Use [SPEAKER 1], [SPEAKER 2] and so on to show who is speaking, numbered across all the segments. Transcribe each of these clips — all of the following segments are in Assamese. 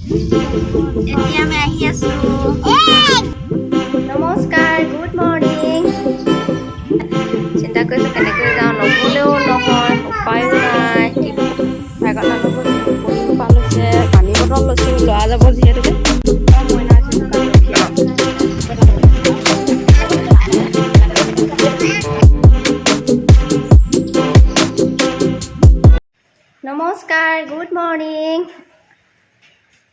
[SPEAKER 1] এতিয়া আমি আহি আছো। নমস্কাৰ, গুড মৰ্ণিং। চিন্তা কৰিছোঁ কেনেকৈ যাওঁ, নগ'লেও নহয়, উপায়ো নাই। ভাগৰ পাল লৈছে, পানী বটল লৈছোঁ, ল'ৰা যাব যিহেতুকে। নমস্কাৰ, গুড মৰ্ণিং।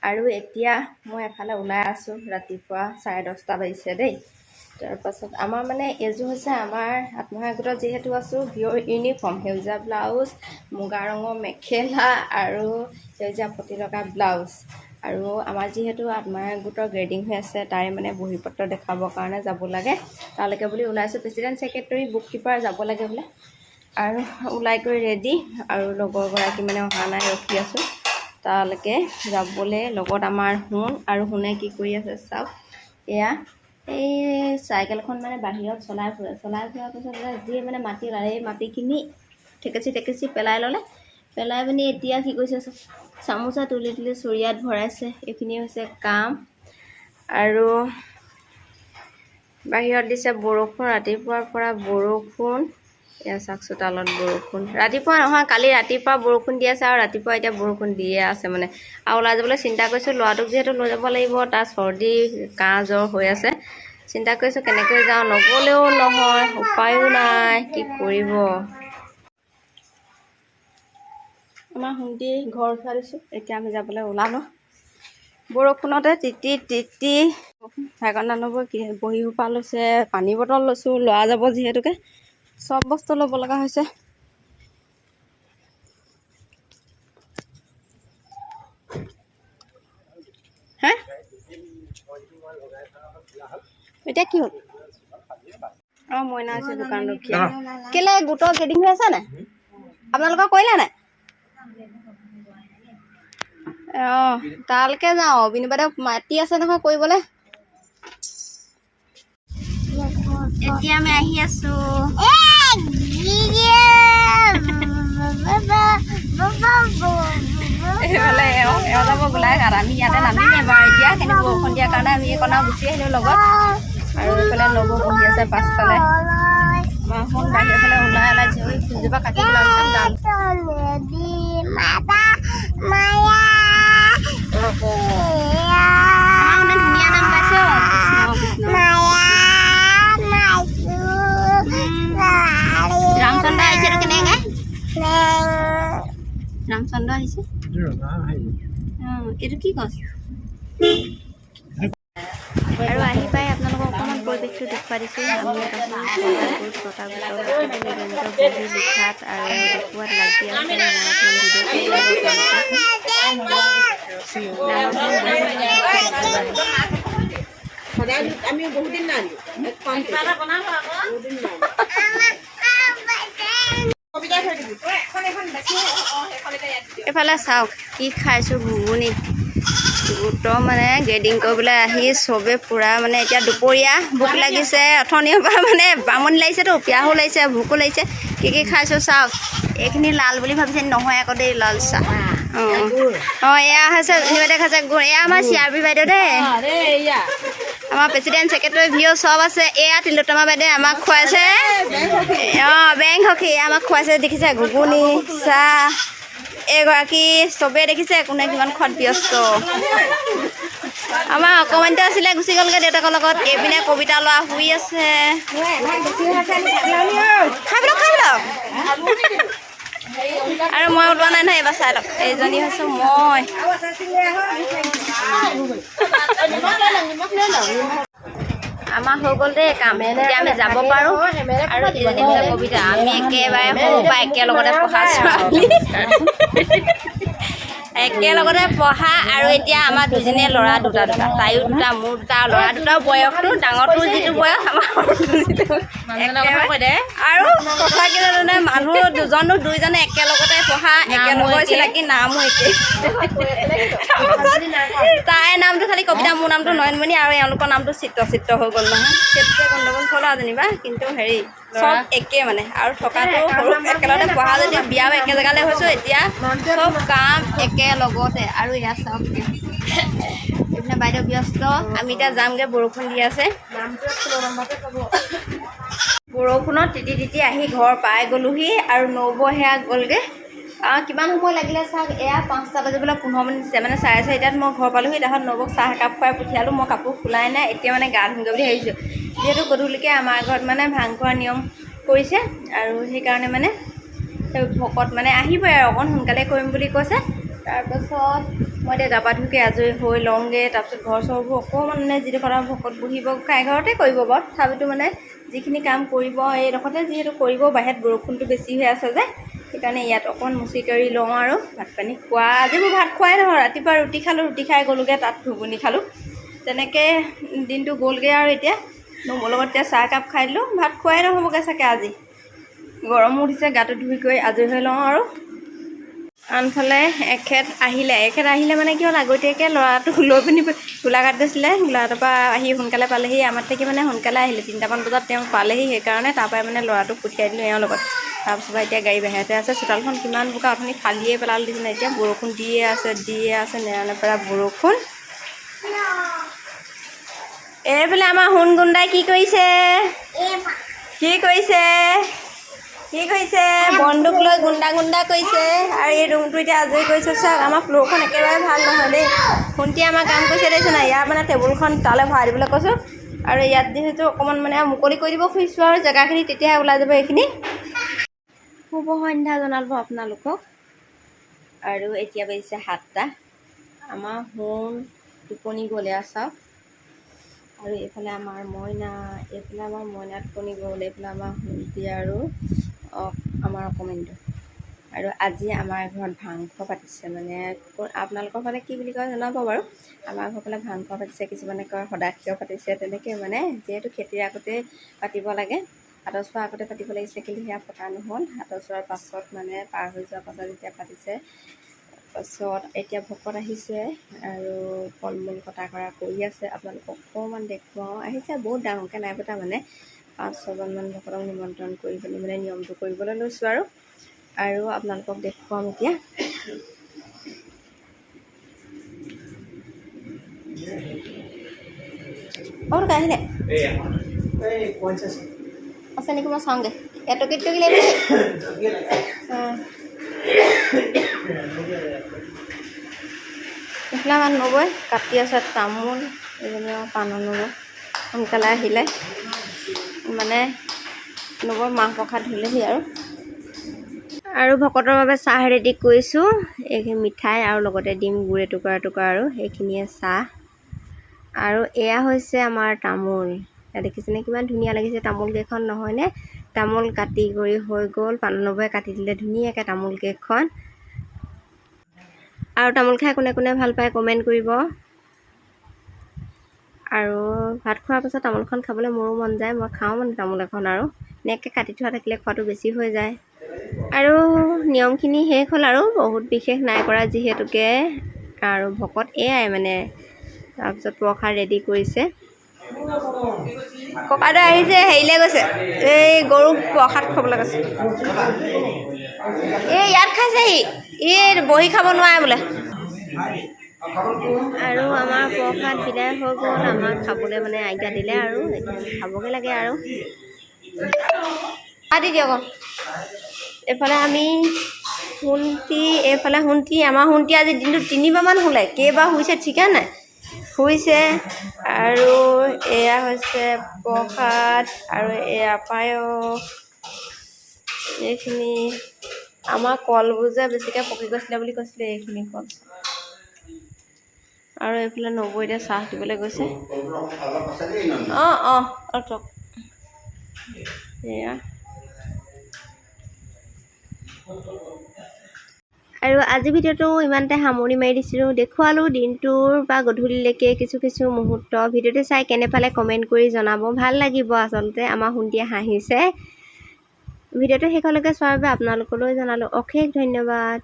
[SPEAKER 1] আৰু এতিয়া মই এফালে ওলাই আছোঁ, ৰাতিপুৱা 10:30 বাজিছে দেই। তাৰপাছত আমাৰ মানে এইযোৰ হৈছে আমাৰ আত্মসহায়ক গোটত যিহেতু আছোঁ পিয়ৰ ইউনিফৰ্ম, সেউজীয়া ব্লাউজ, মুগা ৰঙৰ মেখেলা আৰু সেউজীয়া পতি লগা ব্লাউজ। আৰু আমাৰ যিহেতু আত্মসহায়ক গোটৰ গ্ৰেডিং হৈ আছে, তাৰে মানে বহীপত্ৰ দেখাবৰ কাৰণে যাব লাগে, তালৈকে বুলি ওলাইছোঁ। প্ৰেচিডেণ্ট ছেক্ৰেটেৰী বুক কিপাৰ যাব লাগে বোলে। আৰু ওলাই কৰি ৰেডি, আৰু লগৰগৰাকী মানে অহা নাই, ৰখি আছোঁ তালৈকে যাবলৈ। লগত আমাৰ সোণ, আৰু সোণে কি কৰি আছে চাওক। এয়া এই চাইকেলখন মানে বাহিৰত চলাই ফুৰাৰ পিছত যিয়ে মানে মাটি ওলালে, এই মাটিখিনি ঠেকেচি পেলাই ল'লে। পেলাই পিনি এতিয়া কি কৰিছে, চামোচা তুলি চৰিয়াত ভৰাইছে। এইখিনি হৈছে কাম। আৰু বাহিৰত দিছে বৰষুণ, ৰাতিপুৱাৰ পৰা বৰষুণ। এয়া চাওক, চোতালত বৰষুণ। ৰাতিপুৱা নহয়, কালি ৰাতিপুৱা বৰষুণ দি আছে, আৰু ৰাতিপুৱা এতিয়া বৰষুণ দিয়ে আছে মানে। আৰু ওলাই যাবলৈ চিন্তা কৰিছোঁ, ল'ৰাটোক যিহেতু লৈ যাব লাগিব, তাৰ চৰ্দি কাহ জ্বৰ হৈ আছে। চিন্তা কৰিছোঁ কেনেকৈ যাওঁ, নগ'লেও নহয়, উপায়ো নাই, কি কৰিব। আমাৰ শুন্তি ঘৰ উঠোৱা দিছোঁ, এতিয়া আমি যাবলৈ ওলালোঁ। বৰষুণতে তিতি ভাগৰ নানবই বহী সোপা লৈছে, পানী বটল লৈছোঁ, ল'ৰা যাব যিহেতুকে চব বস্তু ল'ব লগা হৈছে। হা এতিয়া কি হ'ল? অঁ, মইনা হৈছে দোকান ৰখীয়া। কেলে গোটৰ গ্ৰেডিং হৈ আছে নাই? আপোনালোকৰ কৰিলে নাই? অঁ, তালৈকে যাওঁ। বিনু বাইদেউ মাতি আছে নহয় কৰিবলৈ। এতিয়া আমি আহি আছোঁ। এইফালে এওঁ যাব গোলাঘাট, আমি ইয়াতে নামিমেই বাৰু এতিয়া, কিন্তু বৰষুণ দিয়াৰ কাৰণে আমি এইকণা গুচি আহিলোঁ লগত। আৰু এইফালে নবৌ বহি আছে পাছফালে। আমাৰ শুন বাহিৰৰ ফালে ওলাই ঝৰি ফুলজোপা কাটি পেলাই ধুনীয়া নাম গাইছে। ৰামচন্দ্ৰ আহিছে, কেনেকৈ গায়? ৰামচন্দ্ৰ আহিছে। এইটো কি গছ? আৰু আহি পাই আপোনালোকক অকণমান পৰিৱেশটো দেখুৱাই দিছোঁ। আমি ইয়াত আছোঁ বহি লিখাত আৰু দেখুৱাত লাগি আছে। আমি বহুত দিন নাই এইফালে চাওক কি খাইছোঁ, ঘুগুনি। গোটৰ মানে গ্ৰেডিং কৰিবলৈ আহি চবে পূৰা মানে এতিয়া দুপৰীয়া ভোক লাগিছে। অথনিৰ পৰা মানে বামনি লাগিছেতো, পিয়াহো লাগিছে, ভোকো লাগিছে। কি খাইছোঁ চাওক। এইখিনি লাল বুলি ভাবিছে, নহয় আকৌ দেই, লাল চাহ। অঁ, এয়া হৈছে বাইদেউ খাইছে গুড়। এয়া আমাৰ চিআৰপি বাইদেউ দেই, আমাৰ প্ৰেচিডেণ্ট ছেক্ৰেটেৰী ভিঅ চব আছে। এয়া তিলোত্তমা বাইদেউ আমাক খুৱাইছে। অঁ, বেংক সখী আমাক খুৱাইছে, দেখিছে, ঘুগুনি চাহ। এইগৰাকী চবেই দেখিছে কোনে কিমান খোৱাত ব্যস্ত। আমাৰ অকণমানিতে আছিলে, গুচি গ'লগৈ দেউতাকৰ লগত। এইপিনে কবিতা ল'ৰা শুই আছে। খাই পেলাওক। আৰু মই ওলোৱা নাই নহয়, এইবাৰ চাই লওক। এইজনী হৈছোঁ মই। আমাৰ হৈ গ'ল দেই কাম, এতিয়া আমি যাব পাৰোঁ। আৰু এইজনী হৈছে কবিতা, আমি একেবাৰে সৰুৰ পৰা একেলগতে পঢ়া ছোৱালী। একেলগতে পঢ়া। আৰু এতিয়া আমাৰ দুজনীয়ে ল'ৰা দুটা, তাইও দুটা, মোৰ দুটা। ল'ৰা দুটাও বয়সটো ডাঙৰটোৰ যিটো বয়স, আমাৰ সৰুটোৰ যিটো। আৰু কথা কি জানে, মানুহ দুইজনে একেলগতে পঢ়া, একেলগৰ চিনাকি, নামো একে। তাইৰ নামটো খালি কবিতা, মোৰ নামটো নয়নমণি, আৰু এওঁলোকৰ নামটো চিত্ৰ হৈ গ'ল নহয়। সেইটোতে গণ্ডগোল হ'ল আৰু যেনিবা, কিন্তু হেৰি চব একে মানে। আৰু থকাটো সৰু একেলগতে পঢ়া যদিও বিয়াও একে জেগালৈ হৈছোঁ। এতিয়া চব কাম একেলগতে। আৰু ইয়াত চাওক এইপিনে বাইদেউ ব্যস্ত আমি এতিয়া যামগৈ বৰষুণ দি আছে বৰষুণত তিতি আহি ঘৰ পাই গ'লোহি আৰু নবৌ সেয়া গ'লগৈ কিমান সময় লাগিলে চাওক এয়া 5টা বাজিবলৈ 15 মিনিট দিছে মানে 4:30টাত মই ঘৰ পালোহি তাহাঁত নবৌক চাহ একাপ খুৱাই পঠিয়ালোঁ মই কাপোৰ খোলাই নাই এতিয়া মানে গা ধুমগৈ বুলি ভাবিছোঁ যিহেতু গধূলিকৈ আমাৰ ঘৰত মানে ভাং খোৱা নিয়ম কৰিছে আৰু সেইকাৰণে মানে ভকত মানে আহিবই আৰু অকণ সোনকালে কৰিম বুলি কৈছে তাৰপাছত মই এতিয়া গা পা ধুইকৈ আজৰি হৈ লওঁগৈ তাৰপিছত ঘৰ চৰবোৰ অকণমান মানে যিডোখৰ ভকত বহিব খাই ঘৰতে কৰিব বাৰু তথাপিতো মানে যিখিনি কাম কৰিব এইডোখৰতে যিহেতু কৰিব বাহিৰত বৰষুণটো বেছি হৈ আছে যে সেইকাৰণে ইয়াত অকণ মুচি কৰি লওঁ আৰু ভাত পানী খোৱা আজি মোৰ ভাত খোৱাই নহয় ৰাতিপুৱা ৰুটি খালোঁ ৰুটি খাই গ'লোগৈ তাত ঘুগুনি খালোঁ তেনেকৈ দিনটো গ'লগৈ আৰু এতিয়া নবৌৰ লগত এতিয়া চাহ একাপ খাই দিলোঁ ভাত খোৱাই নহ'বগৈ চাগে আজি গৰমো উঠিছে গাটো ধুই কৰি আজৰি হৈ লওঁ আৰু আনফালে এখেত আহিলে মানে কি হ'ল আগতীয়াকৈ ল'ৰাটোক লৈ পিনি গোলাঘাট গৈছিলে গোলাঘাটৰ পৰা আহি সোনকালে পালেহি আমাৰ থাকি মানে সোনকালে আহিলে 3টামান বজাত তেওঁ পালেহি সেইকাৰণে তাৰপৰাই মানে ল'ৰাটোক পঠিয়াই দিলোঁ এওঁৰ লগত তাৰপিছত এতিয়া গাড়ী বাহিৰতে আছে চোতালখন কিমান বোকা অথনি ফালিয়ে পেলালোঁ দিছিলে এতিয়া বৰষুণ দিয়ে আছে নেৰানেপেৰা বৰষুণ এইফালে আমাৰ সোণ গুণ্ডাই কি কৰিছে বন্দুক লৈ গুণ্ডা কৰিছে আৰু এই ৰুমটো এতিয়া আজৰি কৰিছে চাওক আমাৰ ফ্ল'ৰখন একেবাৰে ভাল নহয় দেই ভণ্টিয়ে আমাৰ কাম কৰিছে দেখিছে নাই ইয়াৰ মানে টেবুলখন তালৈ ভৰাই দিবলৈ কৈছোঁ আৰু ইয়াত যিহেতু অকণমান মানে মুকলি কৰি দিব খুজিছোঁ আৰু জেগাখিনি তেতিয়াহে ওলাই যাব এইখিনি শুভ সন্ধ্যা জনালোঁ আপোনালোকক আৰু এতিয়া বাজিছে 7টা আমাৰ সোণ টোপনি গ'লে চাওক আৰু এইফালে আমাৰ মইনা টোপনি গ'ল এইফালে আমাৰ ভণ্টি আৰু আমাৰ অকণমানিটো আৰু আজি আমাৰ ঘৰত ভাংস পাতিছে মানে আপোনালোকৰ ফালে কি বুলি কয় জনাব বাৰু আমাৰ ঘৰৰ ফালে ভাংস পাতিছে কিছুমানে কয় সদাশিৱ পাতিছে তেনেকৈ মানে যিহেতু খেতিৰ আগতে পাতিব লাগে হাতৰ চোৱাৰ আগতে পাতিব লাগিছিলে কিন্তু সেয়া পতা নহ'ল হাতৰ চোৱাৰ পাছত মানে পাৰ হৈ যোৱাৰ পাছত এতিয়া পাতিছে তাৰপাছত এতিয়া ভকত আহিছে আৰু ফল মূল কটা কৰা কৰি আছে আপোনালোকক অকণমান দেখুৱাওঁ আহিছে বহুত ডাঙৰকৈ নাই পতা মানে 5-6জনমান ভকতক নিমন্ত্ৰণ কৰি পিনি মানে নিয়মটো কৰিবলৈ লৈছোঁ আৰু আপোনালোকক দেখুৱাম এতিয়া আহিলে আছে নেকি মই চাওঁগৈ ইয়াত টকিত লাগিব এইফালে আমাৰ নবৌয়ে কাটি আছে তামোল এজনী পাণৰ নবৌ সোনকালে আহিলে মানে নবৌৰ মাহ প্ৰসাদ ধুলেহি আৰু ভকতৰ বাবে চাহ ৰেডি কৰিছোঁ এইখিনি মিঠাই আৰু লগতে দিম গুড় টুকুৰা আৰু সেইখিনিয়ে চাহ আৰু এয়া হৈছে আমাৰ তামোল দেখিছেনে কিমান ধুনীয়া লাগিছে তামোল কেইখন নহয়নে তামোল কাটি কৰি হৈ গ'ল পাণৰ নবৌয়ে কাটি দিলে ধুনীয়াকৈ তামোল কেইখন আৰু তামোল খাই কোনে কোনে ভাল পায় কমেণ্ট কৰিব আৰু ভাত খোৱাৰ পাছত তামোলখন খাবলৈ মোৰো মন যায় মই খাওঁ মানে তামোল এখন আৰু এনেকৈ কাটি থোৱা থাকিলে খোৱাটো বেছি হৈ যায় আৰু নিয়মখিনি শেষ হ'ল আৰু বহুত বিশেষ নাই কৰা যিহেতুকে আৰু ভকত এয়াই মানে তাৰপিছত প্ৰসাদ ৰেডি কৰিছে ককাইদেউ আহিছে হেৰিলৈ গৈছে এই গৰুক প্ৰসাদ খাবলৈ গৈছে এই ইয়াত খাইছেহি বহি খাব নোৱাৰে বোলে আৰু আমাৰ প্ৰসাদ বিদায় হৈ গ'ল আমাক খাবলৈ মানে আজ্ঞা দিলে আৰু এতিয়া খাবগৈ লাগে আৰু দি দিয়ক এইফালে আমি আমাৰ সোণটি আজি দিনটো 3বাৰমান শুলে কেইবাৰ শুইছে ঠিকে নাই শুইছে আৰু এয়া হৈছে প্ৰসাদ আৰু এয়া পায়স এইখিনি আমাৰ কলবোৰ যে বেছিকৈ পকি গৈছিলে বুলি কৈছিলে এইখিনি কল আৰু এইফালে নবৌ এতিয়া চাহ দিবলৈ গৈছে এয়া আৰু আজি ভিডিঅ'টো ইমানতে সামৰণি মাৰি দিছিলোঁ দেখুৱালোঁ দিনটোৰ বা গধূলিলৈকে কিছু মুহূৰ্ত ভিডিঅ'টো চাই কেনে পালে কমেণ্ট কৰি জনাব ভাল লাগিব আচলতে আমাৰ সোণটিয়ে হাঁহিছে ভিডিঅ'টো শেষলৈকে চোৱাৰ বাবে আপোনালোকলৈ জনালোঁ অশেষ ধন্যবাদ